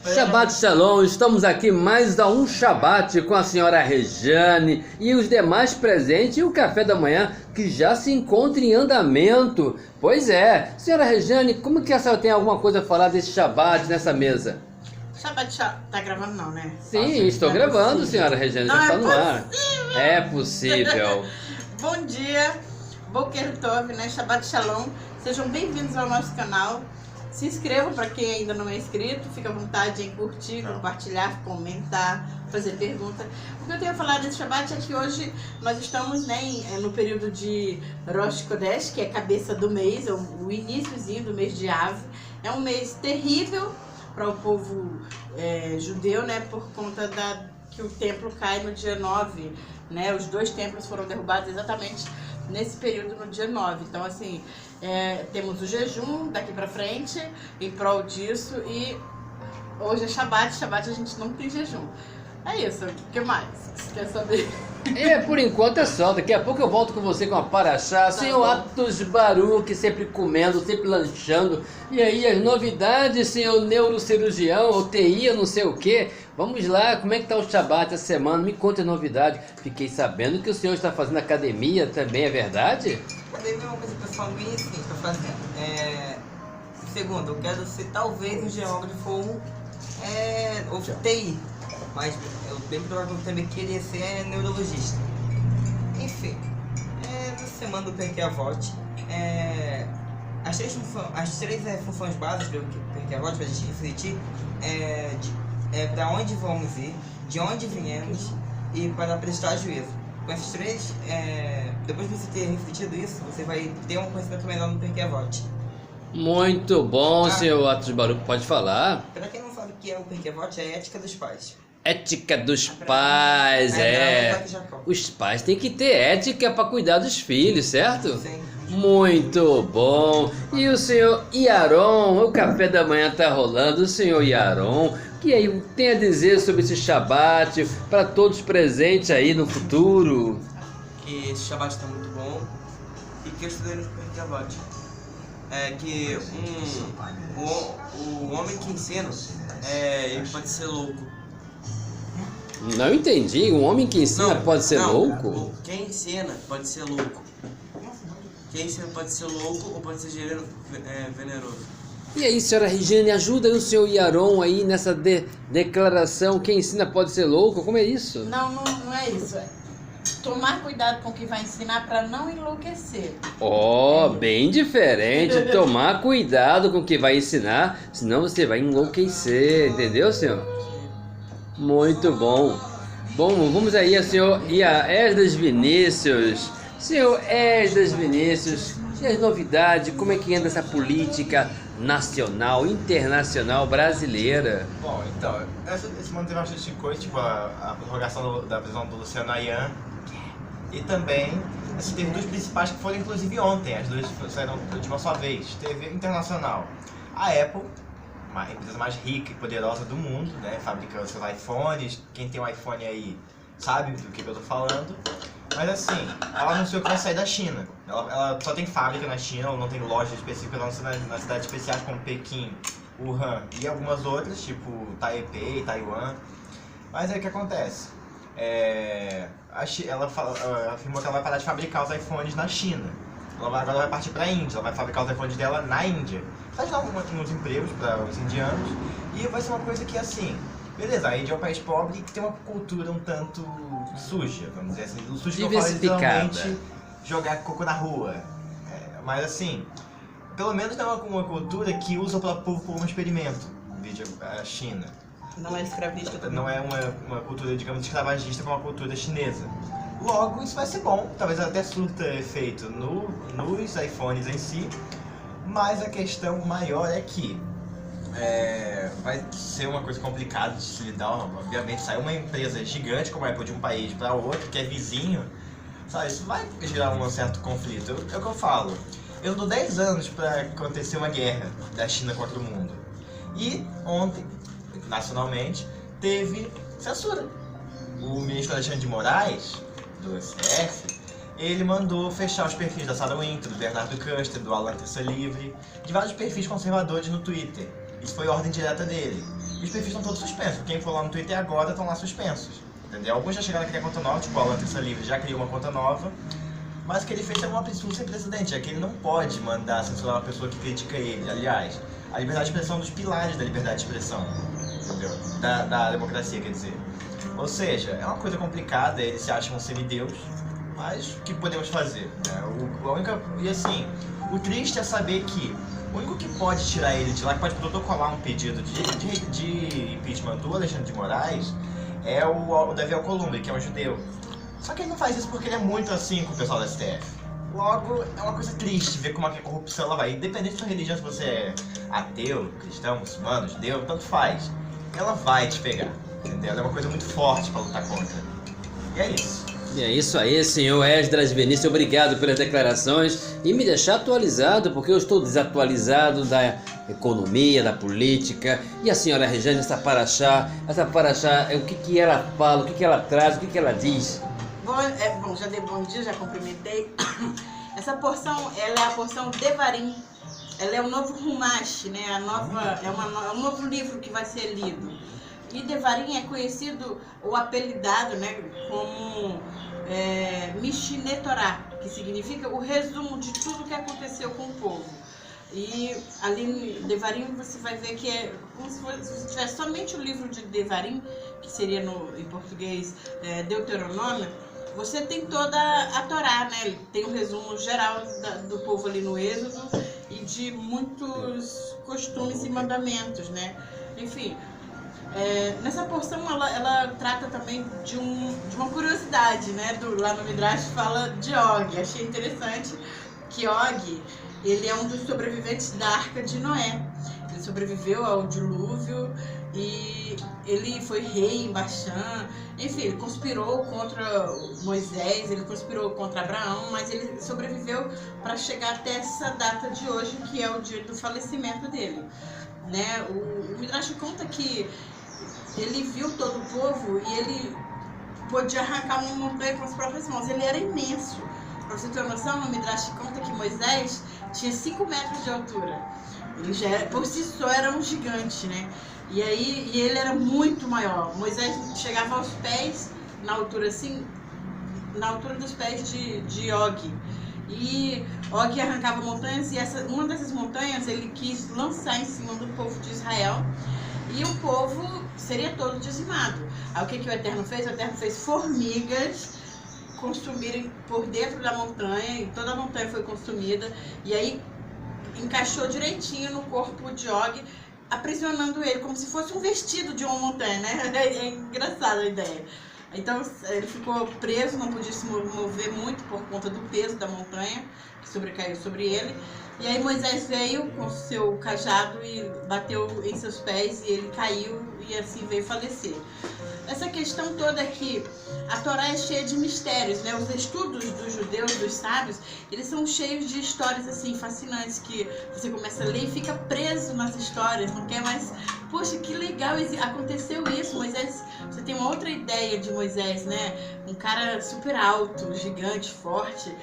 Shabbat Shalom, estamos aqui mais a um Shabbat com a senhora Rejane e os demais presentes e o café da manhã que já se encontra em andamento. Pois é, senhora Rejane, como que a senhora tem alguma coisa a falar desse Shabbat nessa mesa? Shabbat tá gravando não, né? Sim, estou gravando, possível. senhora Rejane, já Não está é no ar. possível. É possível. Bom dia, Boker Tov, né? Shabbat Shalom. Sejam bem-vindos ao nosso canal. Se inscrevam para quem ainda não é inscrito, fica à vontade em curtir, compartilhar, comentar, fazer pergunta. O que eu tenho a falar desse Shabbat é que hoje nós estamos, né, no período de Rosh Chodesh, que é a cabeça do mês, é o iníciozinho do mês de Av. É um mês terrível para o povo judeu, né, por conta que o templo cai no dia 9, né, os dois templos foram derrubados exatamente nesse período, no dia 9. Então, assim, temos o jejum daqui pra frente em prol disso, e hoje é Shabbat a gente não tem jejum. É isso, o que mais você quer saber? Por enquanto é só, daqui a pouco eu volto com você com a Paraxá, senhor Atos Baruch, sempre comendo, sempre lanchando. E aí as novidades, senhor neurocirurgião, ou TI, eu não sei o que. Vamos lá, como é que tá o Shabbat essa semana? Me conta a novidade. Fiquei sabendo que o senhor está fazendo academia também, é verdade? Academia é uma coisa que o pessoal me ensina, estou fazendo. Segundo, eu quero ser talvez um geógrafo ou TI. Mas eu bem provavelmente também queria ser neurologista. Enfim, na semana do Perkei Avot, as três funções básicas do Perkei Avot, para a gente refletir, para onde vamos ir, de onde viemos e para prestar juízo. Com esses três, depois de você ter refletido isso, você vai ter um conhecimento melhor no Perkei Avot. Muito bom, senhor Atos Baruch, pode falar. Para quem não sabe o que é o Perkei Avot, é a ética dos pais. Ética dos pais, Os pais têm que ter ética para cuidar dos filhos, certo? Sim. Muito bom. E o senhor Yaron, o café da manhã tá rolando. O senhor Yaron, o que aí tem a dizer sobre esse Shabbat para todos presentes aí no futuro? Que esse Shabbat está muito bom e que eu estudei no Perkei Avot. Que o homem que ensina, ele pode ser louco. Não entendi. Um homem que ensina pode ser louco? Quem ensina pode ser louco. Quem ensina pode ser louco ou pode ser veneroso. E aí, senhora Regiane, ajuda aí o senhor Yaron aí nessa declaração. Quem ensina pode ser louco? Como é isso? Não é isso. Tomar cuidado com o que vai ensinar para não enlouquecer. Bem diferente. Tomar cuidado com o que vai ensinar, senão você vai enlouquecer. Entendeu, senhor? Muito bom. Bom, vamos aí ao senhor Esdras Vinícius. Senhor Esdras Vinícius, e as novidades, como é que anda essa política nacional, internacional, brasileira? Bom, então, esse manteve bastante coisa, tipo a prorrogação da prisão do Luciano Ayan, e também, assim, teve duas principais que foram inclusive ontem, as duas saíram de uma só vez. Teve internacional, a Apple, uma empresa mais rica e poderosa do mundo, né, fabricando seus iPhones. Quem tem um iPhone aí sabe do que eu tô falando. Mas assim, ela anunciou que vai sair da China. Ela só tem fábrica na China, ela não tem lojas específicas nas cidades especiais como Pequim, Wuhan e algumas outras, tipo Taipei, Taiwan. Mas aí o que acontece? Ela afirmou que ela vai parar de fabricar os iPhones na China. Agora vai partir para a Índia, ela vai fabricar os iPhones dela na Índia. Vai dar uns empregos para os indianos, e vai ser uma coisa que, assim, beleza, a Índia é um país pobre que tem uma cultura um tanto suja, vamos dizer assim. O sujo que eu falo é literalmente jogar cocô na rua. Mas assim, pelo menos não é uma cultura que usa o próprio povo como um experimento, vídeo a China. Não é escravista também. Não é uma cultura, digamos, escravagista como a cultura chinesa. Logo, isso vai ser bom, talvez até surta efeito nos iPhones em si, mas a questão maior é que vai ser uma coisa complicada de se lidar. Obviamente, sair uma empresa gigante como a Apple de um país para outro, que é vizinho, sabe, isso vai gerar um certo conflito. É o que eu falo, eu dou 10 anos para acontecer uma guerra da China contra o mundo. E ontem, nacionalmente, teve censura. O ministro Alexandre de Moraes, do STF, ele mandou fechar os perfis da Sarah Winter, do Bernardo Custer, do Alan Terça Livre, de vários perfis conservadores no Twitter. Isso foi ordem direta dele. os perfis estão todos suspensos. Quem for lá no Twitter agora estão lá suspensos. Entendeu? Alguns já chegaram a criar conta nova, tipo a Lanterça Livre já criou uma conta nova. Mas o que ele fez é um absurdo sem precedente, é que ele não pode mandar censurar uma pessoa que critica ele. Aliás, a liberdade de expressão é um dos pilares da liberdade de expressão, entendeu? Da democracia, quer dizer. Ou seja, é uma coisa complicada, eles se acham um semideus, mas o que podemos fazer? Né? E assim, o triste é saber que o único que pode tirar ele de lá, que pode protocolar um pedido de impeachment do Alexandre de Moraes, é o Davi Alcolumbre, que é um judeu. Só que ele não faz isso porque ele é muito assim com o pessoal da STF. Logo, é uma coisa triste ver como a corrupção ela vai. Independente da sua religião, se você é ateu, cristão, muçulmano, judeu, tanto faz. Ela vai te pegar, entendeu? É uma coisa muito forte pra lutar contra. E é isso. E é isso aí, senhor Esdras Benício, obrigado pelas declarações e me deixar atualizado, porque eu estou desatualizado da economia, da política. E a senhora Regiane, essa paraxá, o que ela fala, o que ela traz, o que ela diz? Bom, já dei bom dia, já cumprimentei. Essa porção, ela é a porção Devarim. Ela é o novo Humash, né? É um novo livro que vai ser lido. E Devarim é conhecido ou apelidado, né, como Mishneh Torah, que significa o resumo de tudo que aconteceu com o povo. E ali em Devarim você vai ver que é como se você tivesse somente o livro de Devarim, que seria em português Deuteronômio. Você tem toda a Torá, né? Tem um resumo geral do povo ali no Êxodo e de muitos costumes e mandamentos, né? Enfim, nessa porção ela trata também de uma curiosidade, né? Lá no Midrash fala de Og. Achei interessante que Og, ele é um dos sobreviventes da Arca de Noé. Ele sobreviveu ao dilúvio e ele foi rei em Baixã. Enfim, ele conspirou contra Moisés, ele conspirou contra Abraão, mas ele sobreviveu para chegar até essa data de hoje, que é o dia do falecimento dele, né? O Midrash conta que ele viu todo o povo e ele podia arrancar uma montanha com as próprias mãos. Ele era imenso. Para você ter uma noção, no Midrash conta que Moisés tinha 5 metros de altura. Ele já por si só era um gigante, né? E ele era muito maior. Moisés chegava aos pés, na altura assim, na altura dos pés de Og. E Og arrancava montanhas e uma dessas montanhas ele quis lançar em cima do povo de Israel. E o povo seria todo dizimado. Aí o que o Eterno fez? O Eterno fez formigas consumirem por dentro da montanha, e toda a montanha foi consumida. E aí encaixou direitinho no corpo de Og, aprisionando ele como se fosse um vestido de uma montanha, né? É engraçada a ideia. Então ele ficou preso, não podia se mover muito por conta do peso da montanha que sobrecaiu sobre ele. E aí Moisés veio com seu cajado e bateu em seus pés e ele caiu e assim veio falecer. Essa questão toda é que a Torá é cheia de mistérios, né? Os estudos dos judeus, dos sábios, eles são cheios de histórias assim fascinantes que você começa a ler e fica preso nas histórias, não quer mais. Poxa, que legal, aconteceu isso. Moisés, você tem uma outra ideia de Moisés, né? Um cara super alto, gigante, forte,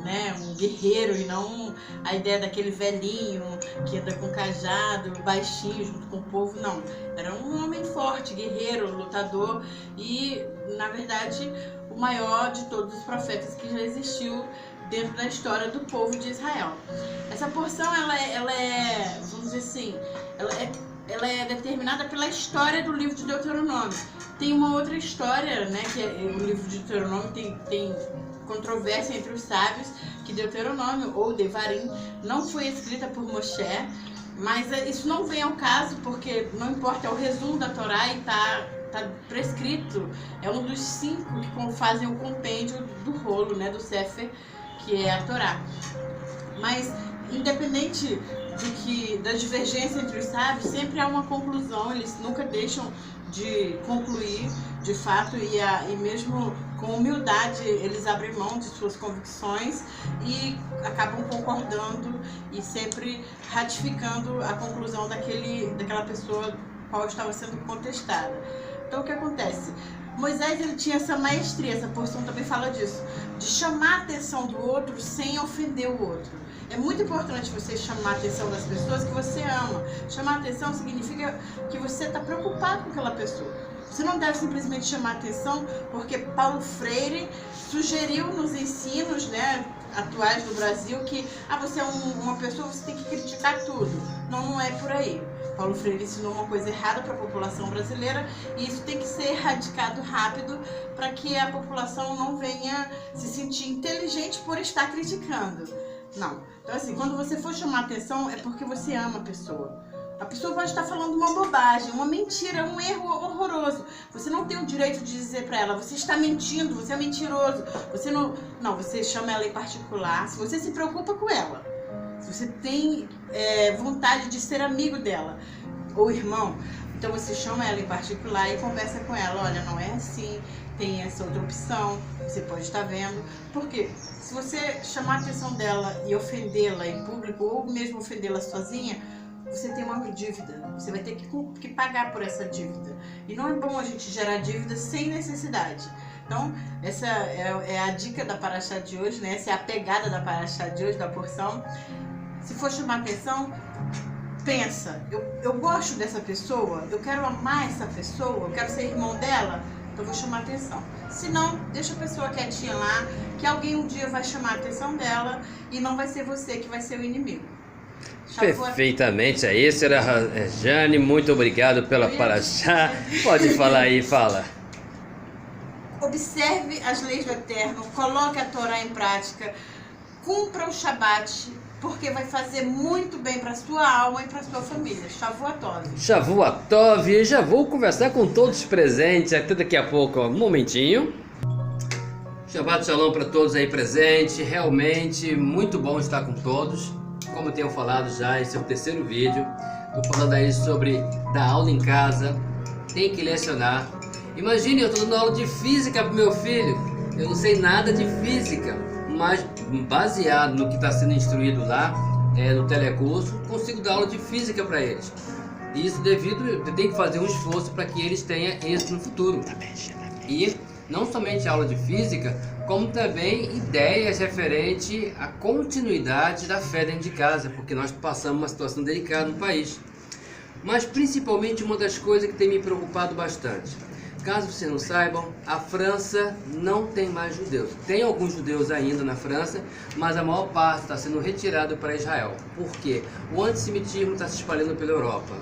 né? Um guerreiro, e não a ideia daquele velhinho que anda com cajado, baixinho junto com o povo. Não, era um homem forte, guerreiro, lutador e, na verdade, o maior de todos os profetas que já existiu dentro da história do povo de Israel. Essa porção, ela é, vamos dizer assim, ela é determinada pela história do livro de Deuteronômio. Tem uma outra história, né, que o livro de Deuteronômio tem controvérsia entre os sábios, que Deuteronômio ou Devarim não foi escrita por Moshe, mas isso não vem ao caso, porque não importa, é o resumo da Torá e tá prescrito, é um dos 5 que fazem o compêndio do rolo, né, do Sefer, que é a Torá. Mas, independente da divergência entre os sábios, sempre há uma conclusão, eles nunca deixam de concluir de fato, e mesmo com humildade eles abrem mão de suas convicções e acabam concordando e sempre ratificando a conclusão daquela pessoa qual estava sendo contestada. Então o que acontece? Moisés, ele tinha essa maestria, essa porção também fala disso, de chamar a atenção do outro sem ofender o outro. É muito importante você chamar a atenção das pessoas que você ama. Chamar a atenção significa que você está preocupado com aquela pessoa. Você não deve simplesmente chamar a atenção porque Paulo Freire sugeriu nos ensinos, né, atuais do Brasil que você é uma pessoa, você tem que criticar tudo. Não, não é por aí. Paulo Freire ensinou uma coisa errada para a população brasileira e isso tem que ser erradicado rápido para que a população não venha se sentir inteligente por estar criticando. Não. Então assim, quando você for chamar atenção é porque você ama a pessoa. A pessoa pode estar falando uma bobagem, uma mentira, um erro horroroso. Você não tem o direito de dizer para ela, você está mentindo, você é mentiroso. Você não, você chama ela em particular, se você se preocupa com ela. Se você tem vontade de ser amigo dela, ou irmão, então você chama ela em particular e conversa com ela. Olha, não é assim, tem essa outra opção, você pode estar vendo. Porque se você chamar a atenção dela e ofendê-la em público, ou mesmo ofendê-la sozinha, você tem uma dívida, você vai ter que pagar por essa dívida. E não é bom a gente gerar dívida sem necessidade. Então, essa é a dica da Paraxá de hoje, né? Essa é a pegada da Paraxá de hoje, da porção. Se for chamar atenção, pensa, eu gosto dessa pessoa, eu quero amar essa pessoa, eu quero ser irmão dela, então eu vou chamar atenção. Se não, deixa a pessoa quietinha lá, que alguém um dia vai chamar a atenção dela e não vai ser você que vai ser o inimigo. Perfeitamente, é isso, era Jane, muito obrigado pela Paraxá. Pode falar aí, fala. Observe as leis do Eterno, coloque a Torá em prática, cumpra o Shabat, porque vai fazer muito bem para sua alma e para sua família. Shavua Tov. Shavua Tov, já vou conversar com todos os presentes, até daqui a pouco, um momentinho. Shabbat Shalom para todos aí presentes, realmente muito bom estar com todos. Como eu tenho falado já, esse é o terceiro vídeo. Estou falando aí sobre dar aula em casa, tem que lecionar. Imagine, eu estou dando aula de física para meu filho. Eu não sei nada de física, mas baseado no que está sendo instruído lá no telecurso, consigo dar aula de física para eles. E isso eu tenho que fazer um esforço para que eles tenham êxito no futuro. E não somente aula de física, como também ideias referentes à continuidade da fé dentro de casa, porque nós passamos uma situação delicada no país. Mas principalmente uma das coisas que tem me preocupado bastante. Caso vocês não saibam, a França não tem mais judeus. Tem alguns judeus ainda na França, mas a maior parte está sendo retirada para Israel. Por quê? O antissemitismo está se espalhando pela Europa.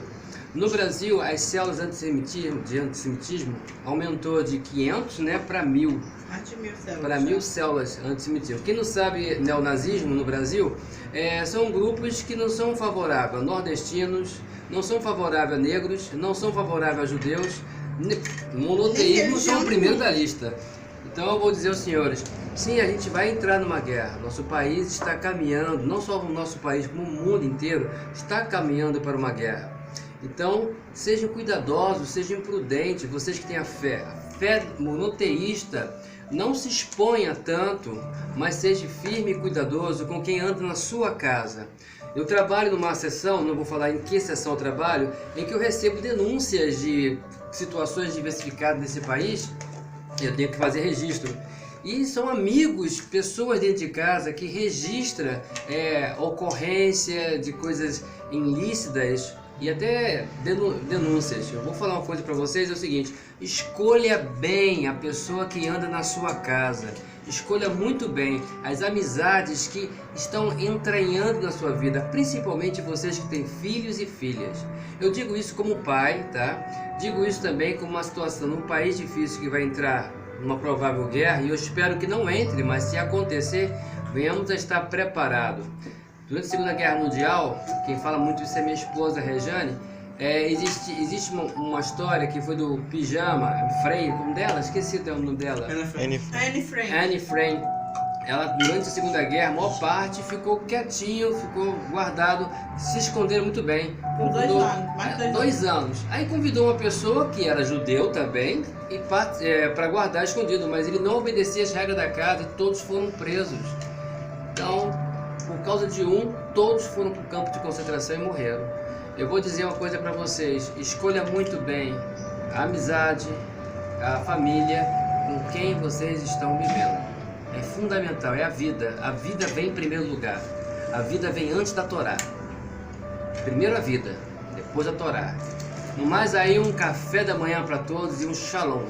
No Brasil, as células de antissemitismo aumentou de 500 para 1.000. Mais de 1.000 células. Para 1.000 células antissemitismo. Quem não sabe, neonazismo no Brasil são grupos que não são favoráveis a nordestinos, não são favoráveis a negros, não são favoráveis a judeus. Monoteísmo são o primeiro da lista. Então eu vou dizer aos senhores, sim, a gente vai entrar numa guerra. Nosso país está caminhando, não só o nosso país, como o mundo inteiro está caminhando para uma guerra. Então, sejam cuidadosos, sejam imprudentes, vocês que têm a fé monoteísta, não se exponha tanto, mas seja firme e cuidadoso com quem anda na sua casa. Eu trabalho numa sessão, não vou falar em que sessão eu trabalho, em que eu recebo denúncias de situações diversificadas nesse país, eu tenho que fazer registro. E são amigos, pessoas dentro de casa que registram ocorrência de coisas ilícitas e até denúncias. Eu vou falar uma coisa para vocês, é o seguinte: escolha bem a pessoa que anda na sua casa. Escolha muito bem as amizades que estão entranhando na sua vida, principalmente vocês que têm filhos e filhas. Eu digo isso como pai, tá? Digo isso também como uma situação num país difícil que vai entrar numa provável guerra, e eu espero que não entre, mas se acontecer, venhamos a estar preparados. Durante a Segunda Guerra Mundial, quem fala muito isso é minha esposa, Rejane. Existe uma história que foi do Pijama Frey, como dela? Esqueci o nome dela. Anne Frank. Ela, durante a Segunda Guerra, a maior parte ficou quietinho, ficou guardado, se esconderam muito bem. Por 2 anos, mais de 2 anos. Aí convidou uma pessoa que era judeu também para guardar escondido, mas ele não obedecia as regras da casa e todos foram presos. Então, por causa de todos foram para o campo de concentração e morreram. Eu vou dizer uma coisa para vocês: escolha muito bem a amizade, a família com quem vocês estão vivendo. É fundamental, é a vida. A vida vem em primeiro lugar. A vida vem antes da Torá. Primeiro a vida, depois a Torá. No mais aí, um café da manhã para todos e um shalom.